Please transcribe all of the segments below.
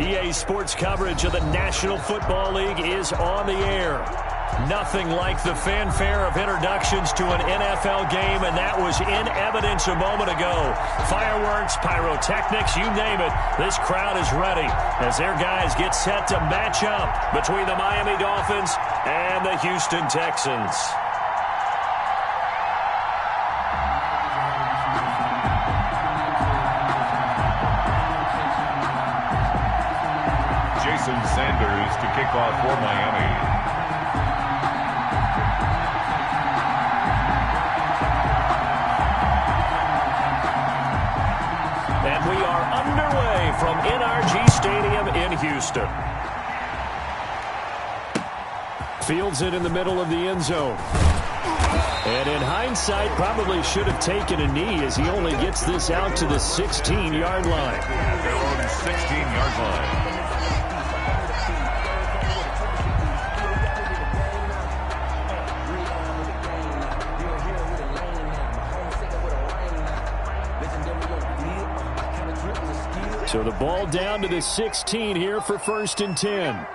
EA Sports coverage of the National Football League is on the air. Nothing like the fanfare of introductions to an NFL game, and that was in evidence a moment ago. Fireworks, pyrotechnics, you name it. This crowd is ready as their guys get set to match up between the Miami Dolphins and the Houston Texans. Sanders to kick off for Miami. And we are underway from NRG Stadium in Houston. Fields it in the middle of the end zone. And in hindsight, probably should have taken a knee as he only gets this out to the 16-yard line. Their own 16-yard line. So the ball down to the 16 here for 1st and 10.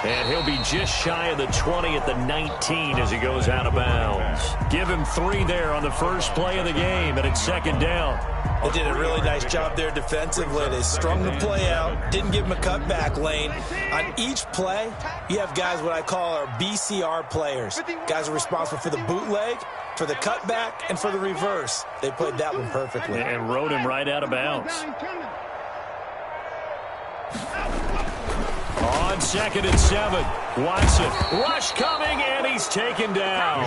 And he'll be just shy of the 20 at the 19 as he goes out of bounds. Give him 3 there on the first play of the game, and it's 2nd down. They did a really nice job there defensively. They strung the play out, didn't give him a cutback lane. On each play, you have guys what I call our BCR players. Guys are responsible for the bootleg, for the cutback, and for the reverse. They played that one perfectly. And rode him right out of bounds. On 2nd and 7, Watson. Rush coming, and he's taken down.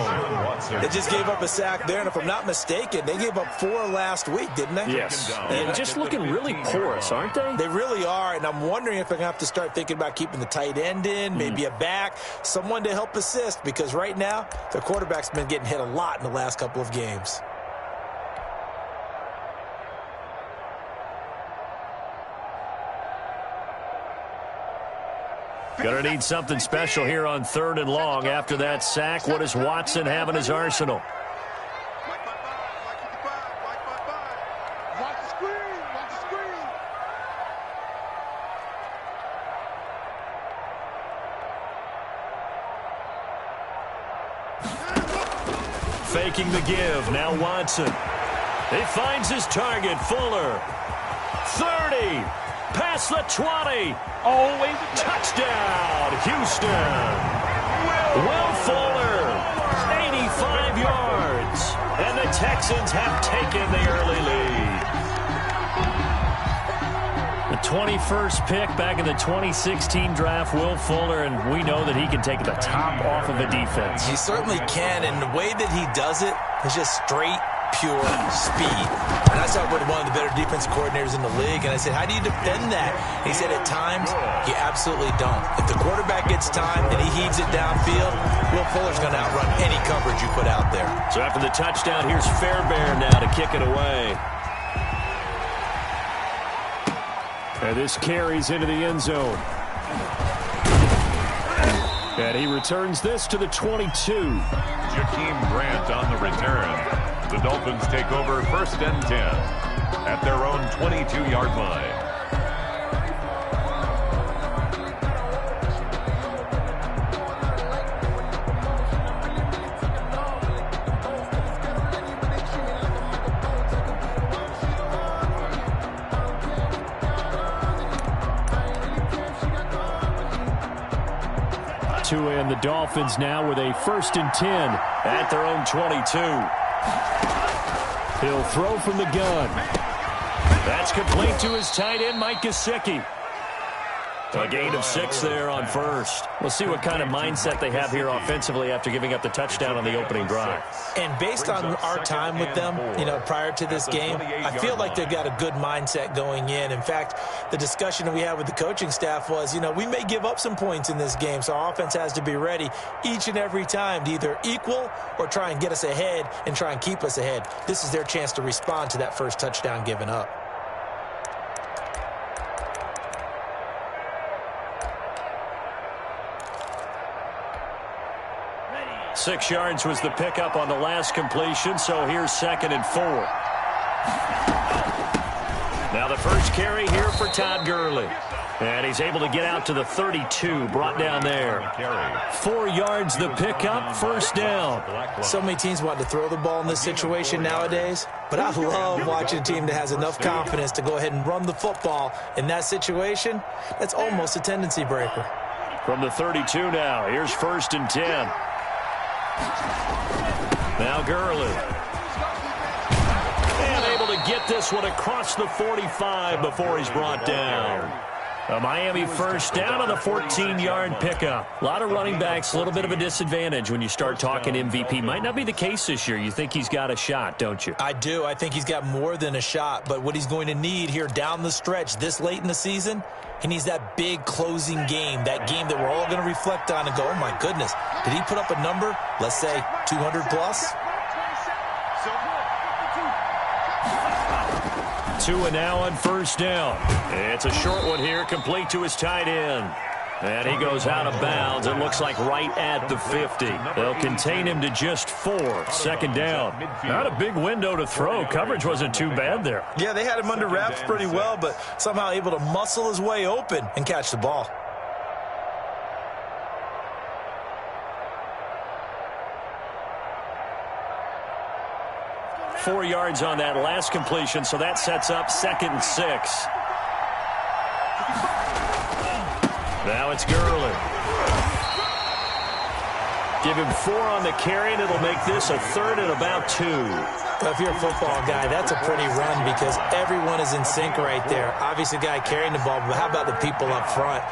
They just gave up a sack there, and if I'm not mistaken, they gave up 4 last week, didn't they? Yes. And just looking really porous, aren't they? They really are, and I'm wondering if they're going to have to start thinking about keeping the tight end in, maybe a back, someone to help assist, because right now, their quarterback's been getting hit a lot in the last couple of games. Going to need something special here on 3rd and long. After that sack, what does Watson have in his arsenal? Faking the give. Now Watson. He finds his target, Fuller. 30. Past the 20. Always a touchdown, Houston. Will Fuller, 85 yards. And the Texans have taken the early lead. The 21st pick back in the 2016 draft, Will Fuller, and we know that he can take the top off of a defense. He certainly can, and the way that he does it is just straight, pure speed. And I talked with one of the better defensive coordinators in the league, and I said, how do you defend that? And he said, at times, you absolutely don't. If the quarterback gets time and he heaves it downfield, Will Fuller's going to outrun any coverage you put out there. So after the touchdown, here's Fairbairn now to kick it away. And this carries into the end zone. And he returns this to the 22. Jakeem Grant on the return. The Dolphins take over 1st and 10 at their own 22-yard line. And the Dolphins now with a 1st and 10 at their own 22. He'll throw from the gun. That's complete to his tight end, Mike Gesicki. A gain of 6 there on first. We'll see what kind of mindset they have here offensively after giving up the touchdown on the opening drive. And based on our time with them, prior to this game, I feel like they've got a good mindset going in. In fact, the discussion that we had with the coaching staff was, we may give up some points in this game, so our offense has to be ready each and every time to either equal or try and get us ahead and try and keep us ahead. This is their chance to respond to that first touchdown given up. 6 yards was the pickup on the last completion, so here's 2nd and 4. Now the first carry here for Todd Gurley. And he's able to get out to the 32, brought down there. 4 yards the pickup, first down. So many teams want to throw the ball in this situation nowadays, but I love watching a team that has enough confidence to go ahead and run the football. In that situation, that's almost a tendency breaker. From the 32 now, here's 1st and 10. Now Gurley. And able to get this one across the 45 before he's brought down. A Miami first down on the 14-yard pickup. A lot of running backs, a little bit of a disadvantage when you start talking MVP. Might not be the case this year. You think he's got a shot, don't you? I do. I think he's got more than a shot. But what he's going to need here down the stretch this late in the season, he needs that big closing game, that game that we're all going to reflect on and go, oh, my goodness, did he put up a number, let's say 200 plus? 2 and now on first down. It's a short one here, complete to his tight end. And he goes out of bounds. It looks like right at the 50. They'll contain him to just 4. 2nd down. Not a big window to throw. Coverage wasn't too bad there. Yeah, they had him under wraps pretty well, but somehow able to muscle his way open and catch the ball. Four yards on that last completion, so that sets up 2nd and 6. Now it's Gurley. Give him 4 on the carry, and it'll make this a 3rd and about 2. Well, if you're a football guy, that's a pretty run because everyone is in sync right there. Obviously, the guy carrying the ball, but how about the people up front?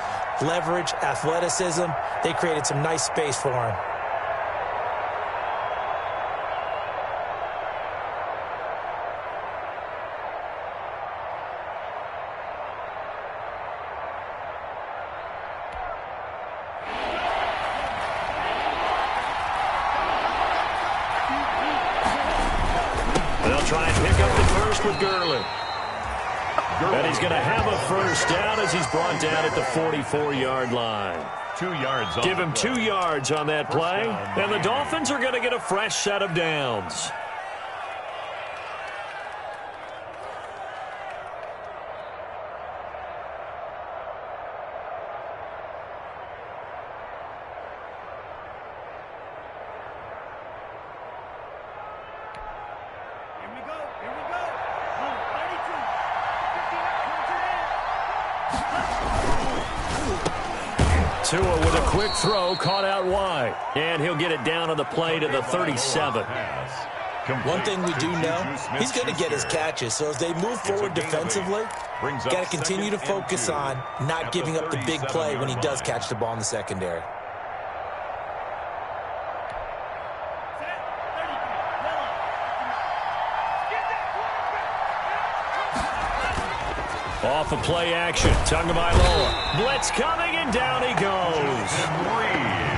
Leverage, athleticism, they created some nice space for him. Try and pick up the first with Gurley. And he's going to have a first down as he's brought down at the 44-yard line. 2 yards. Give him 2 yards on that play. And the Dolphins are going to get a fresh set of downs. Tua with a quick throw, caught out wide. And he'll get it down on the play to the 37. One thing we do know, he's going to get his catches. So as they move forward defensively, got to continue to focus on not giving up the big play when he does catch the ball in the secondary. Off of play action, Tagovailoa. Blitz coming, and down he goes.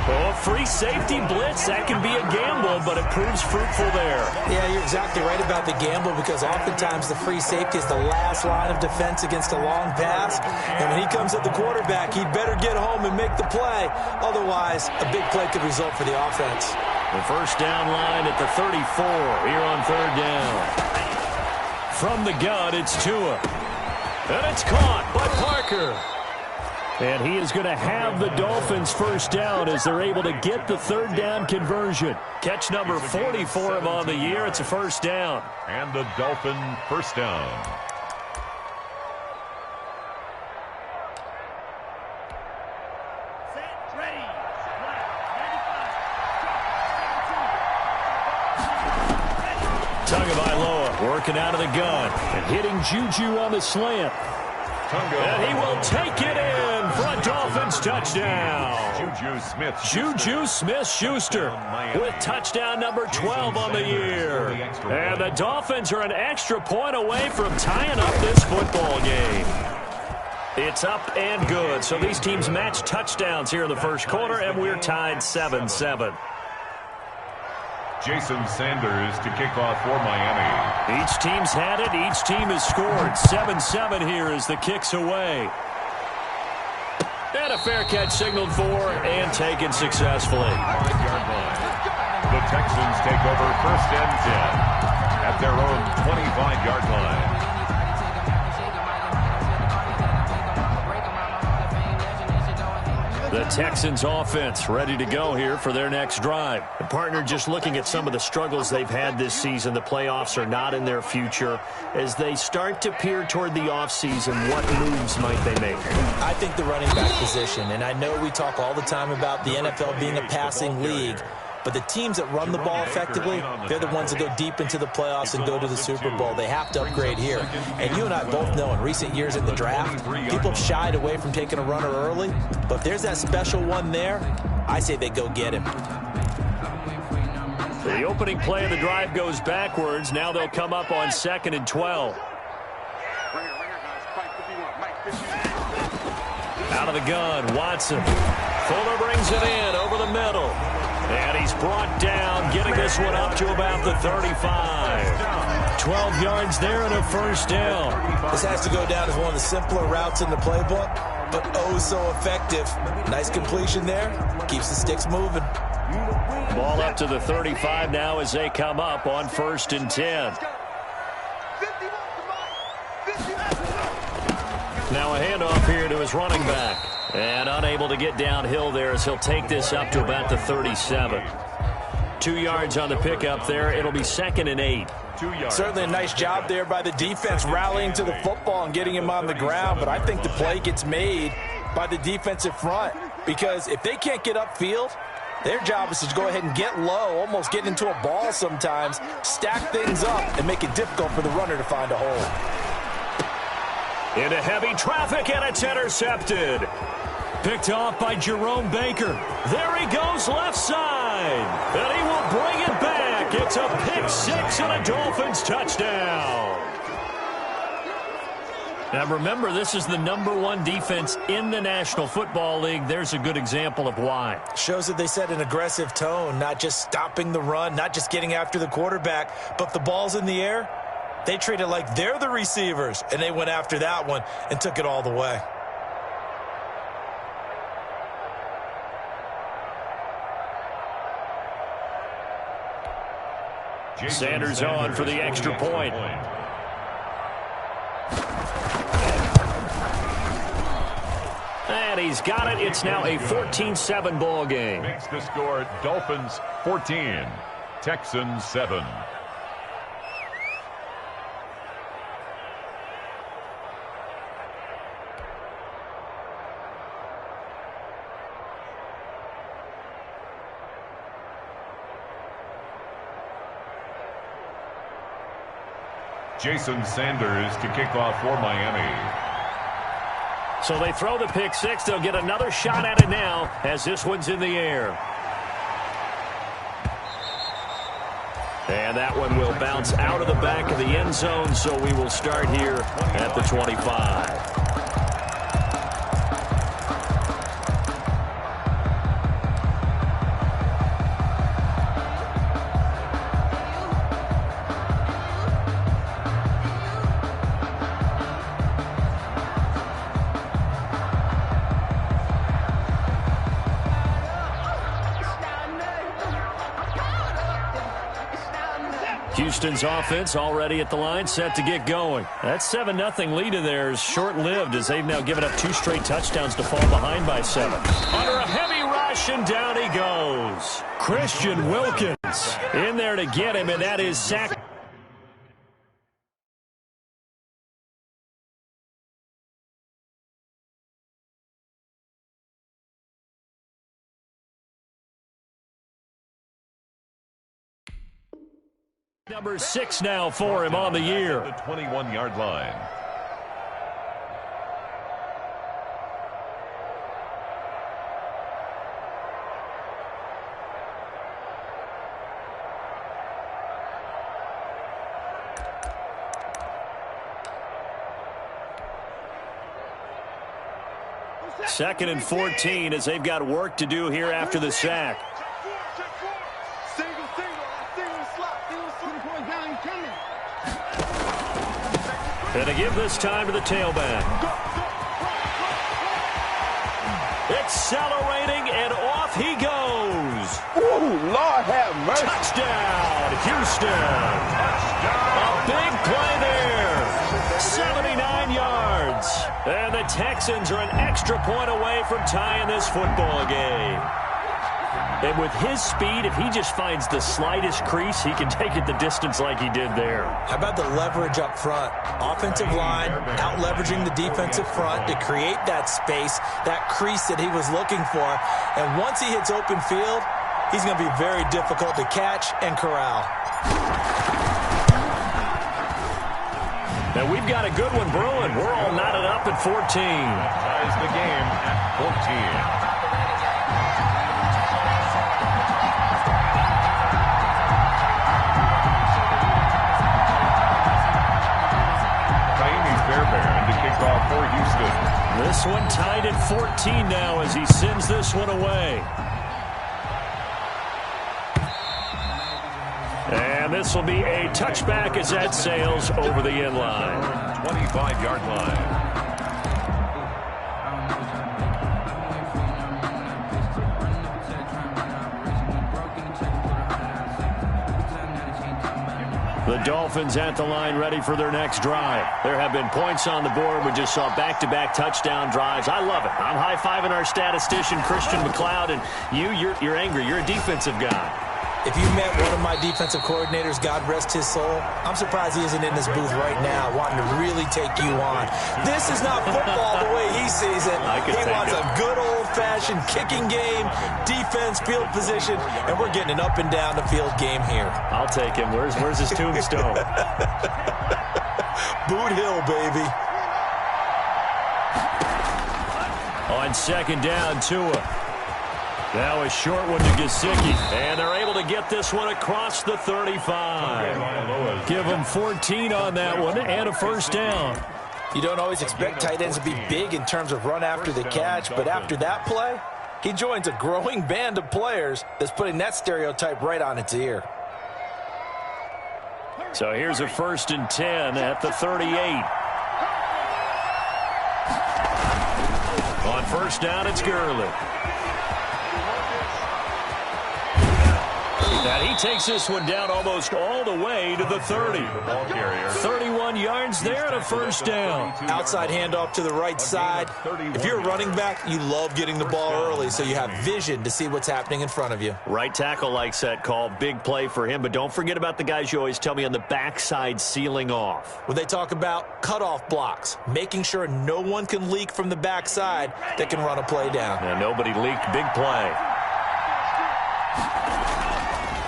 Oh, free safety blitz, that can be a gamble, but it proves fruitful there. Yeah, you're exactly right about the gamble because oftentimes the free safety is the last line of defense against a long pass. And when he comes at the quarterback, he'd better get home and make the play. Otherwise, a big play could result for the offense. The first down line at the 34 here on 3rd down. From the gun, it's Tua. And it's caught by Parker. And he is going to have the Dolphins first down as they're able to get the 3rd down conversion. Catch number 44 of on the year. It's a first down. And the Dolphin first down. Set, ready. Tagovailoa working out of the gun and hitting Juju on the slant. And he will take it in for a Dolphins touchdown. Juju Smith-Schuster with touchdown number 12 on the year. And the Dolphins are an extra point away from tying up this football game. It's up and good. So these teams match touchdowns here in the first quarter, and we're tied 7-7. Jason Sanders to kick off for Miami. Each team's had it. Each team has scored. 7-7 here as the kick's away. And a fair catch signaled for and taken successfully. 5-yard line. The Texans take over 1st and 10 at their own 25-yard line. The Texans offense ready to go here for their next drive. The partner, just looking at some of the struggles they've had this season, the playoffs are not in their future. As they start to peer toward the offseason, what moves might they make? I think the running back position, and I know we talk all the time about the NFL being a passing league, but the teams that run the ball effectively, they're the ones that go deep into the playoffs and go to the Super Bowl. They have to upgrade here. And you and I both know in recent years in the draft, people have shied away from taking a runner early. But if there's that special one there, I say they go get him. The opening play of the drive goes backwards. Now they'll come up on 2nd and 12. Out of the gun, Watson. Fuller brings it in over the middle. And he's brought down, getting this one up to about the 35. 12 yards there and a 1st down. This has to go down as one of the simpler routes in the playbook, but oh so effective. Nice completion there. Keeps the sticks moving. Ball up to the 35 now as they come up on 1st and 10. Now a handoff here to his running back. And unable to get downhill there as he'll take this up to about the 37. 2 yards on the pickup there. It'll be 2nd and 8. Certainly a nice job there by the defense rallying to the football and getting him on the ground. But I think the play gets made by the defensive front. Because if they can't get upfield, their job is to go ahead and get low, almost get into a ball sometimes, stack things up, and make it difficult for the runner to find a hole. Into heavy traffic, and it's intercepted. Picked off by Jerome Baker. There he goes left side. And he will bring it back. It's a pick 6 and a Dolphins touchdown. Now remember, this is the #1 defense in the National Football League. There's a good example of why. Shows that they set an aggressive tone, not just stopping the run, not just getting after the quarterback, but if the ball's in the air, they treat it like they're the receivers, and they went after that one and took it all the way. Sanders on for the extra point. And he's got it. It's now a 14-7 ball game. Makes the score Dolphins 14, Texans 7. Jason Sanders to kick off for Miami. So they throw the pick 6. They'll get another shot at it now as this one's in the air. And that one will bounce out of the back of the end zone, so we will start here at the 25. Houston's offense already at the line, set to get going. That 7-0 lead in there is short-lived as they've now given up 2 straight touchdowns to fall behind by 7. Under a heavy rush, and down he goes. Christian Wilkins in there to get him, and that is sacked. Number 6 now for him on the year. The 21-yard line. Second and 14 as they've got work to do here after the sack. And to give this time to the tailback. Accelerating, and off he goes. Ooh, Lord have mercy. Touchdown, Houston. A big play there. 79 yards. And the Texans are an extra point away from tying this football game. And with his speed, if he just finds the slightest crease, he can take it the distance like he did there. How about the leverage up front? Offensive line, out-leveraging the defensive front to create that space, that crease that he was looking for. And once he hits open field, he's going to be very difficult to catch and corral. Now we've got a good one brewing. We're all knotted up at 14. Ties the game at 14. For Houston. This one tied at 14 now as he sends this one away. And this will be a touchback as that sails over the end line. 25-yard line. The Dolphins at the line ready for their next drive. There have been points on the board. We just saw back-to-back touchdown drives. I love it. I'm high-fiving our statistician, Christian McLeod, and you're angry. You're a defensive guy. If you met one of my defensive coordinators, God rest his soul, I'm surprised he isn't in this booth right now wanting to really take you on. This is not football the way he sees it. He wants a good old-fashioned kicking game, defense, field position, and we're getting an up-and-down-the-field game here. I'll take him. Where's his tombstone? Boot Hill, baby. On second down, Tua. Now a short one to Gesicki, and they're able to get this one across the 35. Give them 14 on that one and a first down. You don't always expect tight ends to be big in terms of run after the catch, but after that play, he joins a growing band of players that's putting that stereotype right on its ear. So here's a 1st and 10 at the 38. On first down, it's Gurley. And he takes this one down almost all the way to the 30. 31 yards there and a first down. Outside handoff to the right side. If you're a running back, you love getting the ball early so you have vision to see what's happening in front of you. Right tackle likes that call. Big play for him. But don't forget about the guys you always tell me on the backside sealing off. When they talk about cutoff blocks, making sure no one can leak from the backside that can run a play down. Now, nobody leaked. Big play.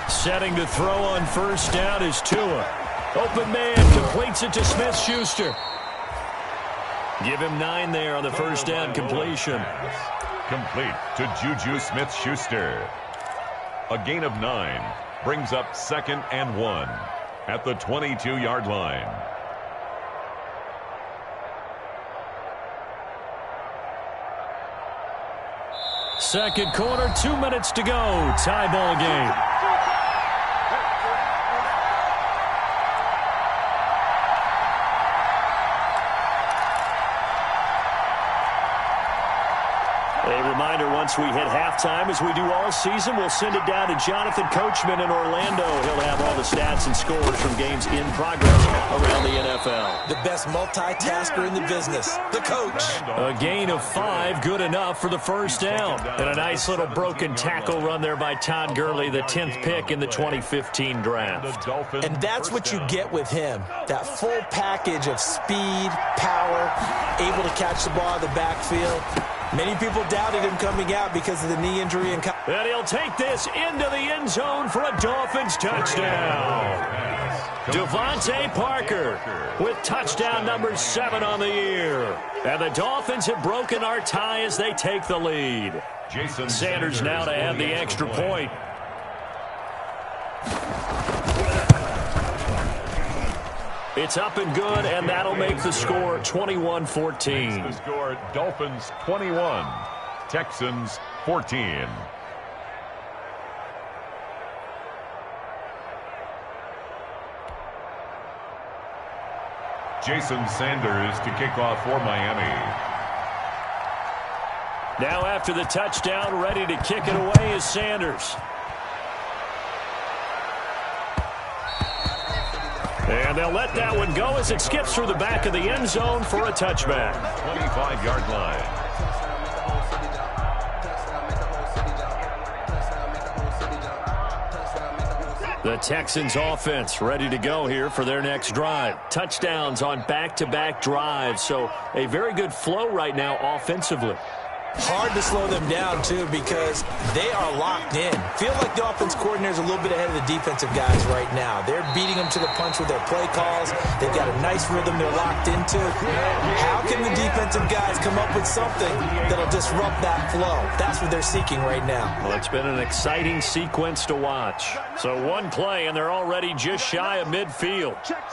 Setting to throw on first down is Tua. Open man, completes it to Smith-Schuster. Give him 9 there on the first down completion. Complete to Juju Smith-Schuster. A gain of 9 brings up 2nd and 1 at the 22-yard line. Second quarter, 2 minutes to go. Tie ball game. Once we hit halftime, as we do all season, we'll send it down to Jonathan Coachman in Orlando. He'll have all the stats and scores from games in progress around the NFL. The best multitasker in the business, the coach. A gain of 5, good enough for the first down. And a nice little broken tackle run there by Todd Gurley, the 10th pick in the 2015 draft. And that's what you get with him, that full package of speed, power, able to catch the ball in the backfield. Many people doubted him coming out because of the knee injury. And he'll take this into the end zone for a Dolphins touchdown. Devontae Parker with touchdown number 7 on the year. And the Dolphins have broken our tie as they take the lead. Jason Sanders now to add the extra point. It's up and good, and that'll make the score 21-14. The score, Dolphins 21, Texans 14. Jason Sanders to kick off for Miami. Now after the touchdown, ready to kick it away is Sanders. And they'll let that one go as it skips through the back of the end zone for a touchback. 25-yard line. The Texans offense ready to go here for their next drive. Touchdowns on back-to-back drives, so a very good flow right now offensively. Hard to slow them down, too, because they are locked in. Feel like the offense coordinator is a little bit ahead of the defensive guys right now. They're beating them to the punch with their play calls. They've got a nice rhythm they're locked into. How can the defensive guys come up with something that'll disrupt that flow? That's what they're seeking right now. Well, it's been an exciting sequence to watch. So one play, and they're already just shy of midfield. Check.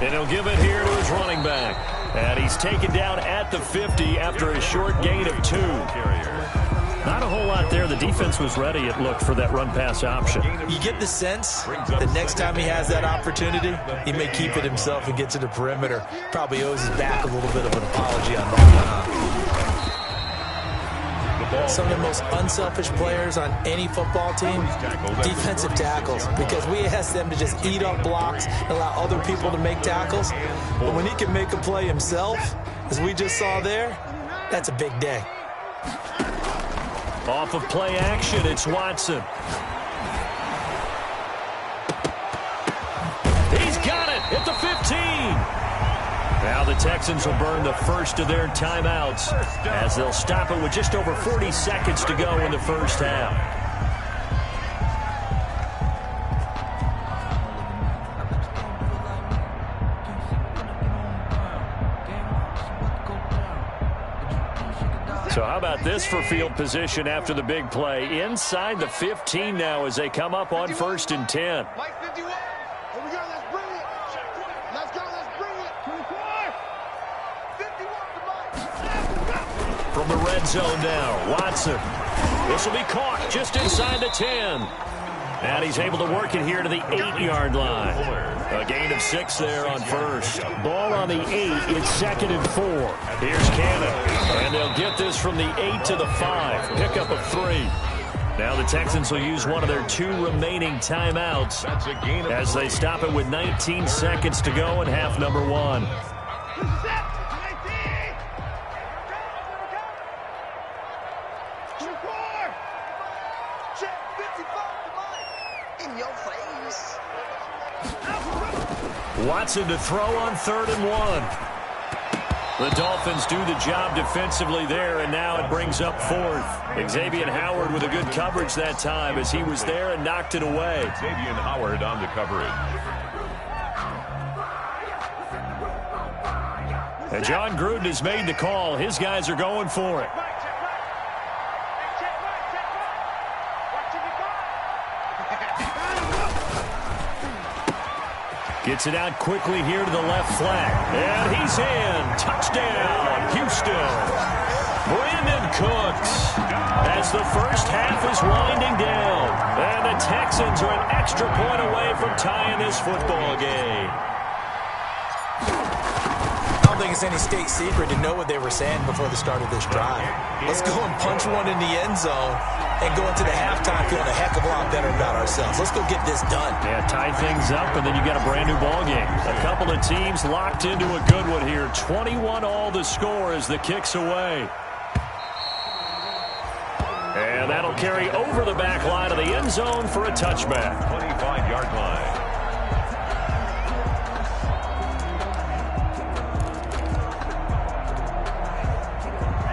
And he'll give it here to his running back. And he's taken down at the 50 after a short gain of 2. Not a whole lot there. The defense was ready, it looked, for that run-pass option. You get the sense that next time he has that opportunity, he may keep it himself and get to the perimeter. Probably owes his back a little bit of an apology on that one. Some of the most unselfish players on any football team, defensive tackles, because we ask them to just eat up blocks and allow other people to make tackles. But when he can make a play himself, as we just saw there, that's a big day. Off of play action, it's Watson. He's got it at the 15. Now the Texans will burn the first of their timeouts as they'll stop it with just over 40 seconds to go in the first half. So how about this for field position after the big play? Inside the 15 now as they come up on 1st and 10. From the red zone now, Watson. This will be caught just inside the 10. And he's able to work it here to the 8-yard line. A gain of 6 there on first. Ball on the 8. It's 2nd and 4. Here's Cannon. And they'll get this from the 8 to the 5. Pickup of 3. Now the Texans will use one of their 2 remaining timeouts as they stop it with 19 seconds to go in half number 1. Watson to throw on 3rd and 1. The Dolphins do the job defensively there, and now it brings up 4th. Xavier Howard with a good coverage that time as he was there and knocked it away. Xavier Howard on the coverage. And John Gruden has made the call. His guys are going for it. Gets it out quickly here to the left flat. And he's in. Touchdown, Houston. Brandon Cooks. As the first half is winding down. And the Texans are an extra point away from tying this football game. I don't think it's any state secret to know what they were saying before the start of this drive. Let's go and punch one in the end zone and go into the halftime feeling a heck of a lot better about ourselves. Let's go get this done. Yeah, tie things up, and then you got a brand-new ball game. A couple of teams locked into a good one here. 21-all the score as the kick's away. And that'll carry over the back line of the end zone for a touchback. 25-yard line.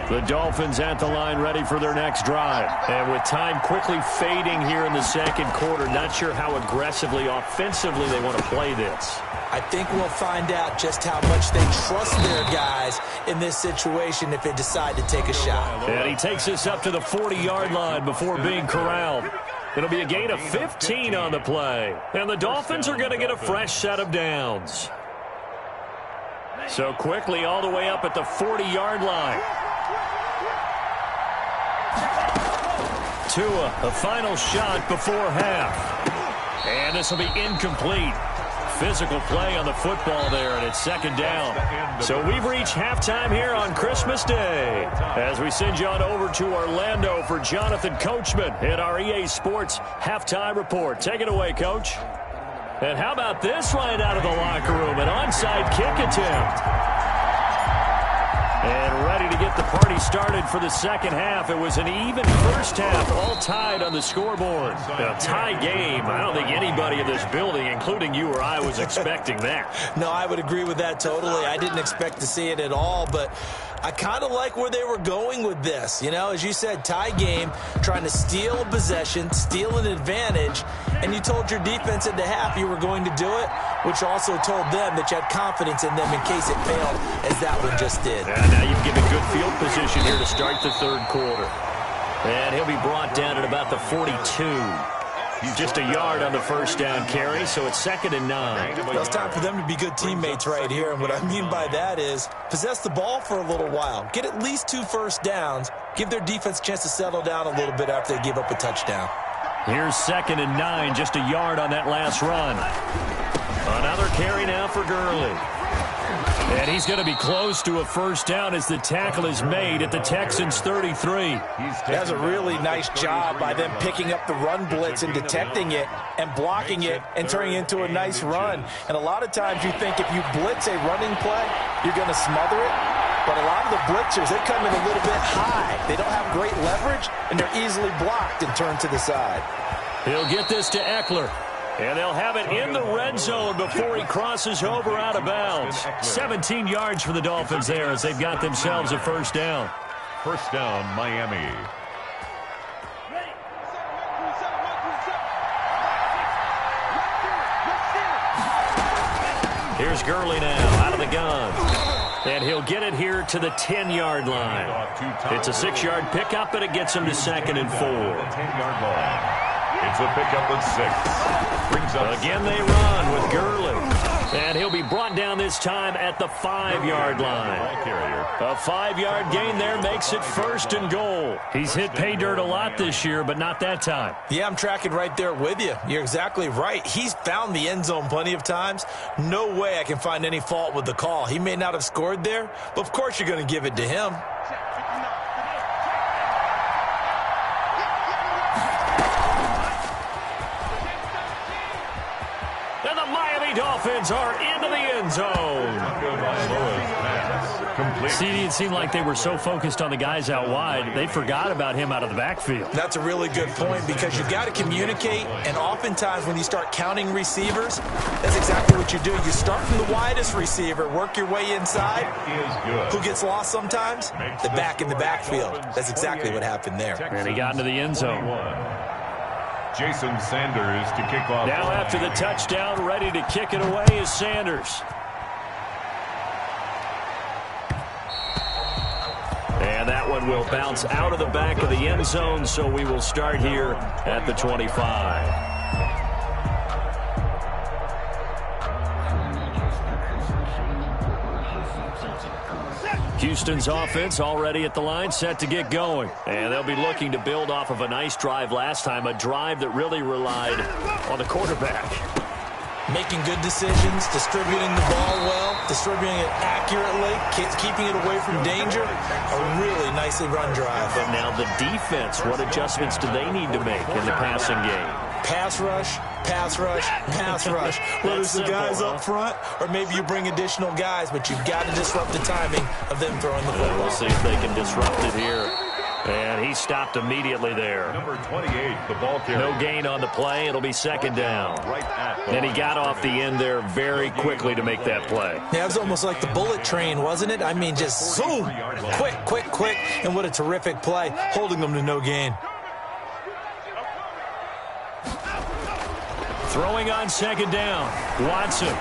The Dolphins at the line ready for their next drive. And with time quickly fading here in the second quarter, not sure how aggressively, offensively they want to play this. I think we'll find out just how much they trust their guys in this situation if they decide to take a shot. And he takes this up to the 40-yard line before being corralled. It'll be a gain of 15 on the play. And the Dolphins are going to get a fresh set of downs. So quickly all the way up at the 40-yard line. Tua, a final shot before half. And this will be incomplete. Physical play on the football there, and it's second down. So we've reached halftime here on Christmas Day as we send you on over to Orlando for Jonathan Coachman in our EA Sports Halftime Report. Take it away, Coach. And how about this right out of the locker room? An onside kick attempt. And ready to get the party started for the second half. It was an even first half, all tied on the scoreboard. A tie game. I don't think anybody in this building, including you or I, was expecting that. No, I would agree with that totally. I didn't expect to see it at all, but I kind of like where they were going with this. You know, as you said, tie game, trying to steal a possession, steal an advantage, and you told your defense at the half you were going to do it, which also told them that you had confidence in them in case it failed, as that one just did. And now you've given good field position here to start the third quarter. And he'll be brought down at about the 42. Just a yard on the first down carry, so it's 2nd and 9. Well, it's time for them to be good teammates right here, and what I mean by that is possess the ball for a little while. Get at least 2 first downs. Give their defense a chance to settle down a little bit after they give up a touchdown. Here's 2nd and 9, just a yard on that last run. Another carry now for Gurley. And he's going to be close to a first down as the tackle is made at the Texans' 33. That's a really nice job by them picking up the run blitz and detecting it and blocking it and turning it into a nice run. And a lot of times you think if you blitz a running play, you're going to smother it. But a lot of the blitzers, they come in a little bit high. They don't have great leverage, and they're easily blocked and turned to the side. He'll get this to Eckler. And they'll have it in the red zone before he crosses over out of bounds. 17 yards for the Dolphins there as they've got themselves a first down. First down, Miami. Here's Gurley now out of the gun. And he'll get it here to the 10-yard line. It's a 6-yard pickup, and it gets him to 2nd and 4. 10-yard line. It's a pickup of 6. Brings up again they run with Gurley. And he'll be brought down this time at the 5-yard line. A 5-yard gain there makes it 1st and goal. He's hit pay dirt a lot this year, but not that time. Yeah, I'm tracking right there with you. You're exactly right. He's found the end zone plenty of times. No way I can find any fault with the call. He may not have scored there, but of course you're going to give it to him. Dolphins are into the end zone. See, it seemed like they were so focused on the guys out wide, they forgot about him out of the backfield. That's a really good point because you've got to communicate, and oftentimes when you start counting receivers, that's exactly what you do. You start from the widest receiver, work your way inside. Who gets lost sometimes? The back in the backfield. That's exactly what happened there. And he got into the end zone. Jason Sanders to kick off. Now after the touchdown, ready to kick it away is Sanders. And that one will bounce out of the back of the end zone, so we will start here at the 25. Houston's offense already at the line, set to get going. And they'll be looking to build off of a nice drive last time, a drive that really relied on the quarterback. Making good decisions, distributing the ball well, distributing it accurately, keeping it away from danger. A really nicely run drive. And now the defense, what adjustments do they need to make in the passing game? Pass rush, pass rush, pass rush. Whether it's the guys up front or maybe you bring additional guys, but you've got to disrupt the timing of them throwing the football. We'll see if they can disrupt it here. And he stopped immediately there. Number 28, the ball carrier. No gain on the play. It'll be second down. And he got off the end there very quickly to make that play. Yeah, it was almost like the bullet train, wasn't it? I mean, just zoom, quick, quick, quick. And what a terrific play, holding them to no gain. Throwing on second down, Watson.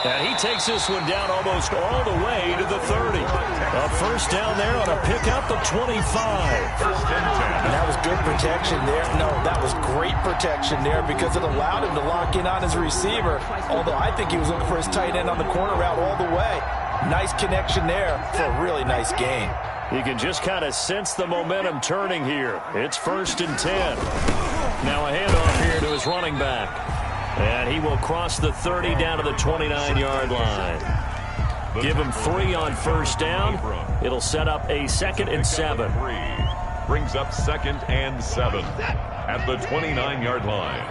And he takes this one down almost all the way to the 30. A first down there on a pickup of 25. And that was good protection there. No, that was great protection there because it allowed him to lock in on his receiver. Although I think he was looking for his tight end on the corner route all the way. Nice connection there for a really nice gain. You can just kind of sense the momentum turning here. It's 1st and 10. Now a handoff here to his running back. And he will cross the 30 down to the 29-yard line. Give him 3 on first down. It'll set up a 2nd and 7. Brings up 2nd and 7 at the 29-yard line.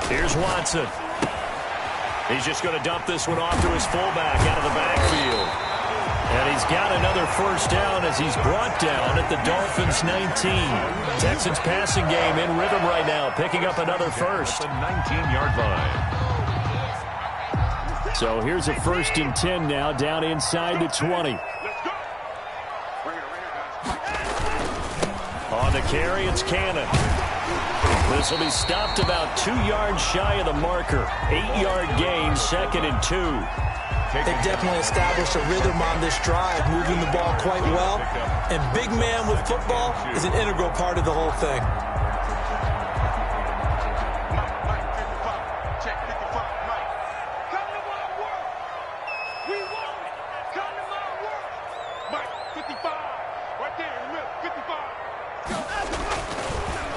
Here's Watson. He's just going to dump this one off to his fullback out of the backfield. And he's got another first down as he's brought down at the Dolphins' 19. Texans passing game in rhythm right now, picking up another first. The 19-yard line. So here's a 1st and 10 now, down inside the 20. On the carry, it's Cannon. This will be stopped about 2 yards shy of the marker. 8-yard gain, 2nd and 2. They've definitely established a rhythm on this drive, moving the ball quite well. And big man with football is an integral part of the whole thing.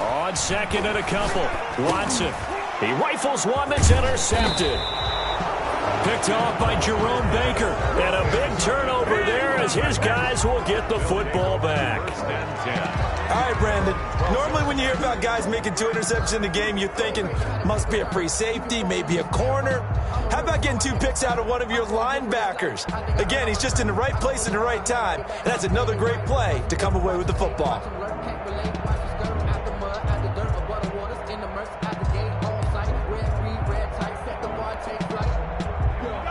On 2nd and a couple, Watson. He rifles one that's intercepted. Picked off by Jerome Baker. And a big turnover there as his guys will get the football back. All right, Brandon. Normally when you hear about guys making 2 interceptions in a game, you're thinking must be a free safety, maybe a corner. How about getting 2 picks out of one of your linebackers? Again, he's just in the right place at the right time. And that's another great play to come away with the football.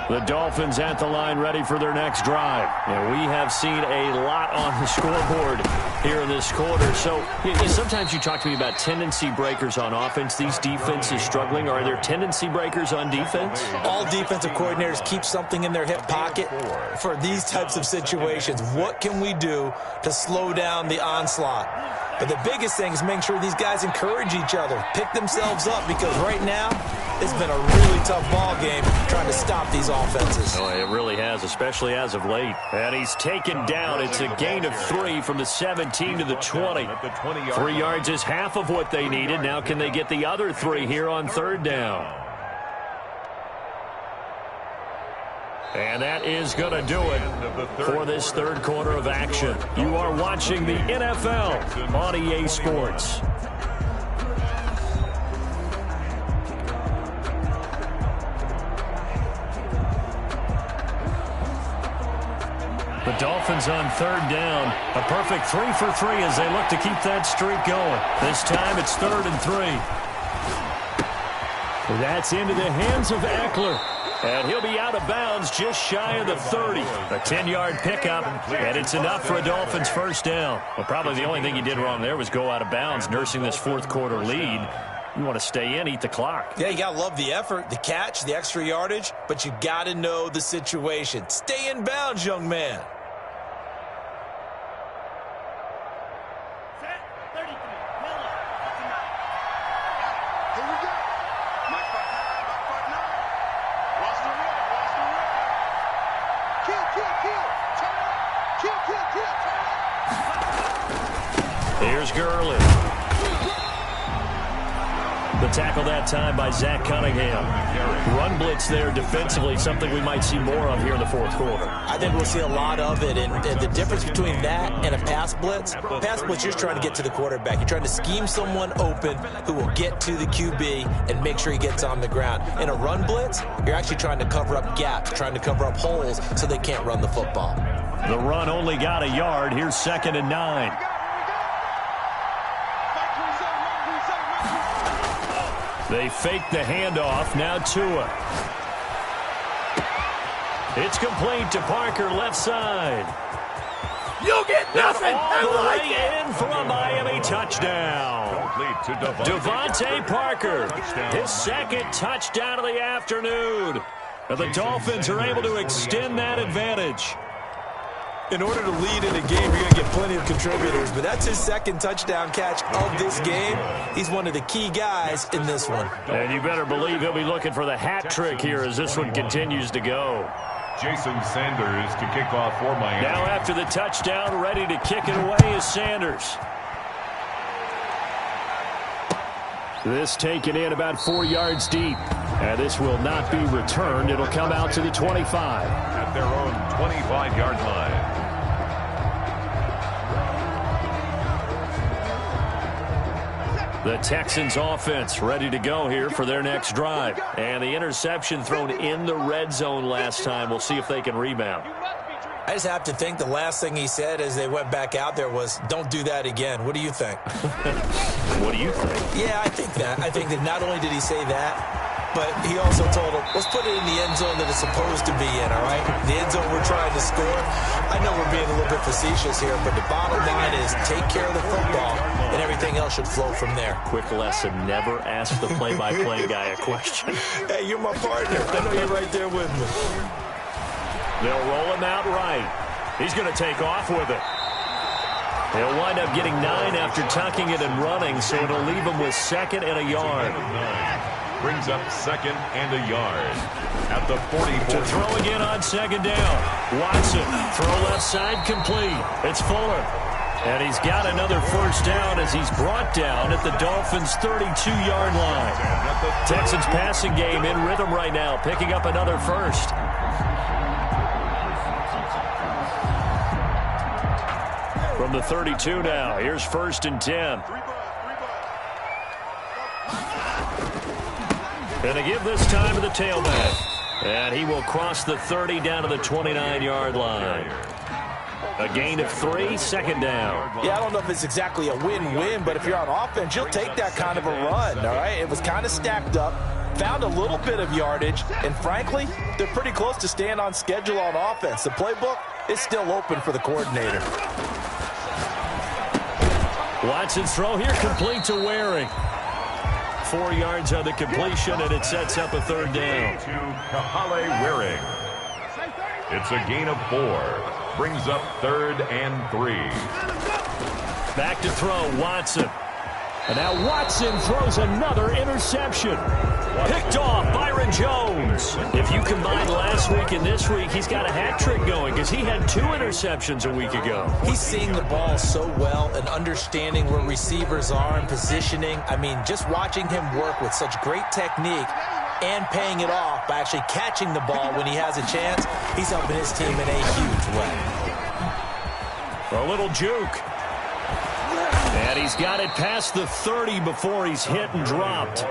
The Dolphins at the line ready for their next drive. And we have seen a lot on the scoreboard here in this quarter. So sometimes you talk to me about tendency breakers on offense. These defenses struggling. Are there tendency breakers on defense? All defensive coordinators keep something in their hip pocket for these types of situations. What can we do to slow down the onslaught? But the biggest thing is making sure these guys encourage each other, pick themselves up, because right now it's been a really tough ball game trying to stop these offenses. Oh, it really has, especially as of late. And he's taken down. It's a gain of 3 from the 17 to the 20. 3 yards is half of what they needed. Now can they get the other 3 here on 3rd down? And that is going to do it for this 3rd quarter of action. You are watching the NFL on EA Sports. The Dolphins on 3rd down. A perfect 3 for 3 as they look to keep that streak going. This time it's 3rd and 3. That's into the hands of Eckler. And he'll be out of bounds just shy of the 30. A 10-yard pickup, and it's enough for a Dolphins first down. Well, probably the only thing he did wrong there was go out of bounds, nursing this 4th quarter lead. You want to stay in, eat the clock. Yeah, you got to love the effort, the catch, the extra yardage, but you got to know the situation. Stay in bounds, young man. Here's Gurley. The tackle that time by Zach Cunningham. Run blitz there defensively, something we might see more of here in the 4th quarter. I think we'll see a lot of it, and the difference between that and a pass blitz, you're just trying to get to the quarterback. You're trying to scheme someone open who will get to the QB and make sure he gets on the ground. In a run blitz, you're actually trying to cover up gaps, trying to cover up holes so they can't run the football. The run only got a yard. Here's 2nd and 9. They fake the handoff. Now Tua. It's complete to Parker, left side. You get nothing. All the way in for a Miami touchdown. Devontae Parker, his 2nd touchdown of the afternoon. And the Dolphins are able to extend that advantage. In order to lead in a game, you're going to get plenty of contributors, but that's his 2nd touchdown catch of this game. He's one of the key guys in this one. And you better believe he'll be looking for the hat trick here as this one continues to go. Jason Sanders to kick off for Miami. Now after the touchdown, ready to kick it away is Sanders. This taken in about 4 yards deep. And this will not be returned. It'll come out to the 25. At their own 25-yard line. The Texans offense ready to go here for their next drive. And the interception thrown in the red zone last time. We'll see if they can rebound. I just have to think the last thing he said as they went back out there was, don't do that again. What do you think? What do you think? Yeah, I think that. I think that not only did he say that, but he also told him, let's put it in the end zone that it's supposed to be in, all right? The end zone we're trying to score. I know we're being a little bit facetious here, but the bottom line is take care of the football, and everything else should flow from there. Quick lesson, never ask the play-by-play guy a question. Hey, you're my partner. I know you're right there with me. They'll roll him out right. He's going to take off with it. He'll wind up getting 9 after tucking it and running, so it'll leave him with 2nd and a yard. Brings up 2nd and a yard at the 44. To throw again on 2nd down. Watson, throw left side complete. It's Fuller. And he's got another first down as he's brought down at the Dolphins' 32-yard line. Texans passing game in rhythm right now, picking up another first. From the 32 now, here's 1st and 10. And to give this time to the tailback. And he will cross the 30 down to the 29-yard line. A gain of 3, 2nd down. Yeah, I don't know if it's exactly a win-win, but if you're on offense, you'll take that kind of a run, all right? It was kind of stacked up, found a little bit of yardage, and frankly, they're pretty close to staying on schedule on offense. The playbook is still open for the coordinator. Watson's throw here complete to Waring. 4 yards on the completion, and it sets up a 3rd down. To Kahale Waring. It's a gain of 4. Brings up 3rd and 3. Back to throw, Watson. And now Watson throws another interception. Picked off Byron Jones. If you combine last week and this week, he's got a hat trick going because he had 2 interceptions a week ago. He's seeing the ball so well and understanding where receivers are and positioning. I mean, just watching him work with such great technique and paying it off by actually catching the ball when he has a chance, he's helping his team in a huge way. A little juke. And he's got it past the 30 before he's hit and dropped.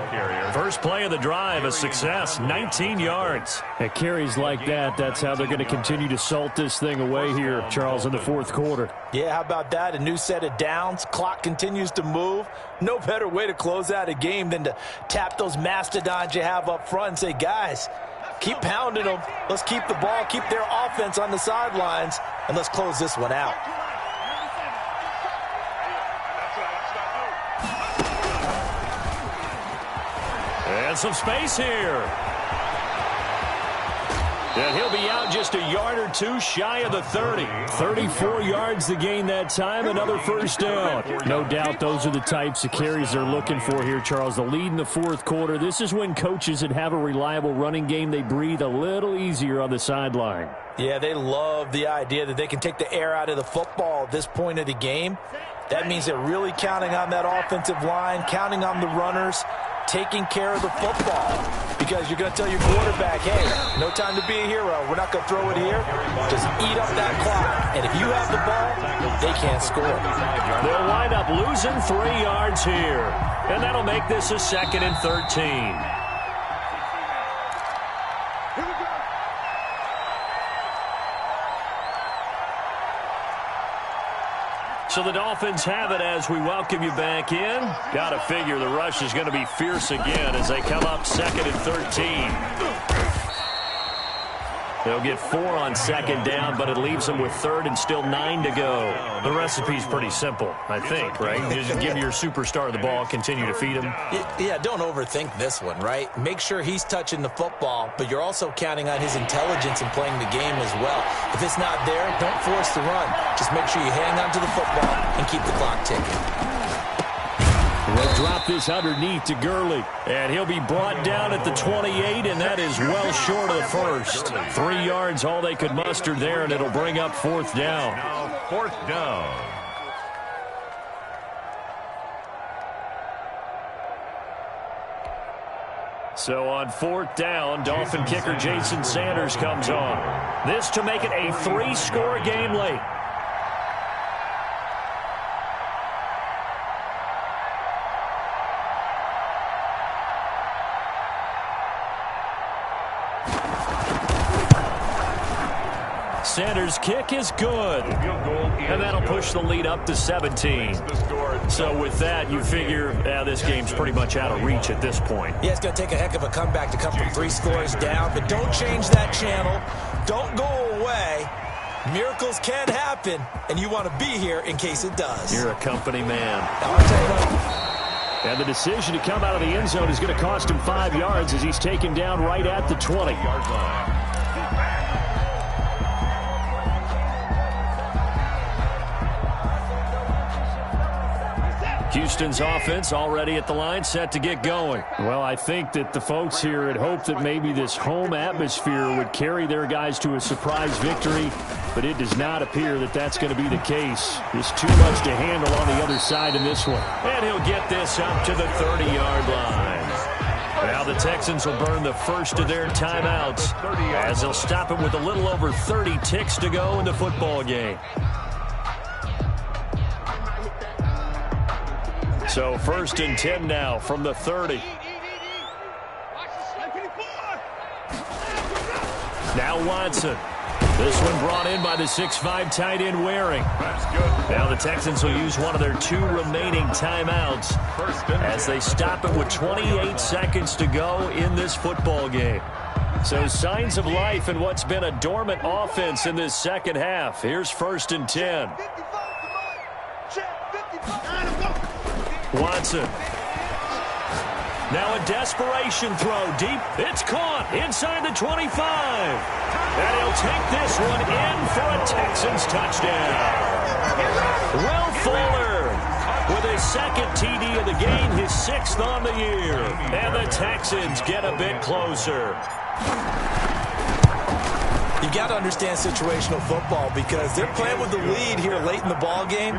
First play of the drive, a success, 19 yards. At carries like that, that's how they're going to continue to salt this thing away here, Charles, in the 4th quarter. Yeah, how about that? A new set of downs. Clock continues to move. No better way to close out a game than to tap those mastodons you have up front and say, guys, keep pounding them. Let's keep the ball, keep their offense on the sidelines, and let's close this one out. And some space here. And he'll be out just a yard or 2 shy of the 30. 34 yards to gain that time, another first down. No doubt those are the types of carries they're looking for here, Charles. The lead in the 4th quarter. This is when coaches that have a reliable running game, they breathe a little easier on the sideline. Yeah, they love the idea that they can take the air out of the football at this point of the game. That means they're really counting on that offensive line, counting on the runners, taking care of the football. Because you're going to tell your quarterback, hey, no time to be a hero. We're not going to throw it here. Just eat up that clock. And if you have the ball, they can't score. They'll wind up losing 3 yards here. And that'll make this a 2nd and 13. So the Dolphins have it as we welcome you back in. Got to figure the rush is going to be fierce again as they come up 2nd and 13. They'll get 4 on 2nd down, but it leaves them with 3rd and still 9 to go. The recipe's pretty simple, I think, right? Just give your superstar the ball, continue to feed him. Yeah, don't overthink this one, right? Make sure he's touching the football, but you're also counting on his intelligence in playing the game as well. If it's not there, don't force the run. Just make sure you hang on to the football and keep the clock ticking. They'll drop this underneath to Gurley. And he'll be brought down at the 28, and that is well short of the first. 3 yards, all they could muster there, and it'll bring up 4th down. Now 4th down. So on 4th down, Dolphin kicker Jason Sanders comes on. This to make it a 3-score game late. Sanders' kick is good, and that'll push the lead up to 17. So with that, you figure this game's pretty much out of reach at this point. Yeah, it's going to take a heck of a comeback to come from 3 scores down, but don't change that channel. Don't go away. Miracles can happen, and you want to be here in case it does. You're a company man. I'll tell you what. And the decision to come out of the end zone is going to cost him 5 yards as he's taken down right at the 20-yard line. Houston's offense already at the line, set to get going. Well, I think that the folks here had hoped that maybe this home atmosphere would carry their guys to a surprise victory, but it does not appear that that's going to be the case. There's too much to handle on the other side in this one. And he'll get this up to the 30-yard line. Now the Texans will burn the first of their timeouts as they'll stop it with a little over 30 ticks to go in the football game. So 1st and 10 now from the 30. Now Watson. This one brought in by the 6'5" tight end Waring. That's good. Now the Texans will use one of their 2 remaining timeouts as they stop it with 28 seconds to go in this football game. So signs of life in what's been a dormant offense in this second half. Here's 1st and 10. Watson. Now a desperation throw deep. It's caught inside the 25. And he'll take this one in for a Texans touchdown. Will Fuller with his 2nd TD of the game, his 6th on the year. And the Texans get a bit closer. You got to understand situational football because they're playing with the lead here late in the ball game.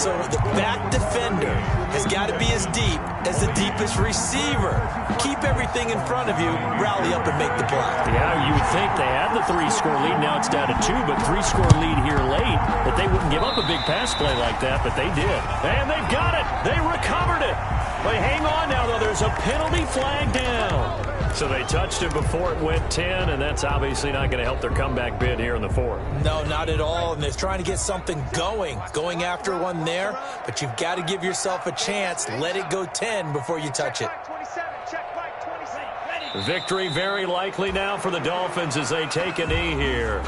So the back defender has got to be as deep as the deepest receiver. Keep everything in front of you, rally up and make the play. Yeah, you would think they had the 3-score lead. Now it's down to 2, but 3-score lead here late. That they wouldn't give up a big pass play like that, but they did. And they've got it. They recovered it. But hang on now, though. There's a penalty flag down. So they touched it before it went 10, and that's obviously not going to help their comeback bid here in the 4th. No, not at all. And they're trying to get something going after one there. But you've got to give yourself a chance. Let it go 10 before you touch it. Victory very likely now for the Dolphins as they take a knee here.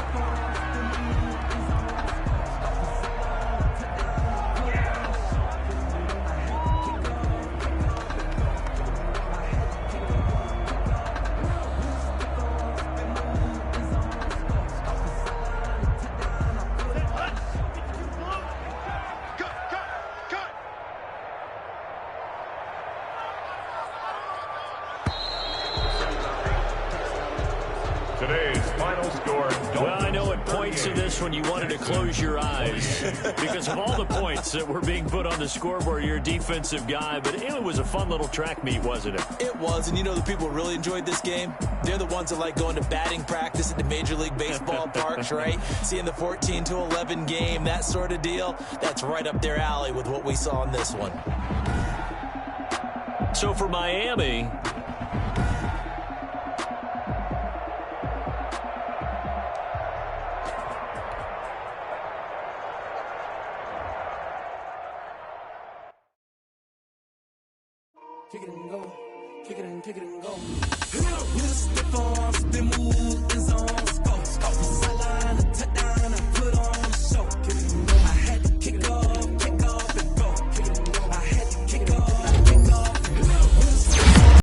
Today's final score. Well, I know it points to this when you wanted to close your eyes because of all the points that were being put on the scoreboard. You're a defensive guy, but it was a fun little track meet, wasn't it? It was, and you know the people who really enjoyed this game? They're the ones that like going to batting practice at the Major League Baseball parks, right? Seeing the 14-11 game, that sort of deal, that's right up their alley with what we saw in this one. So for Miami, kick it and go, kick it and go. With the stiff arms, spin move, and zones, go.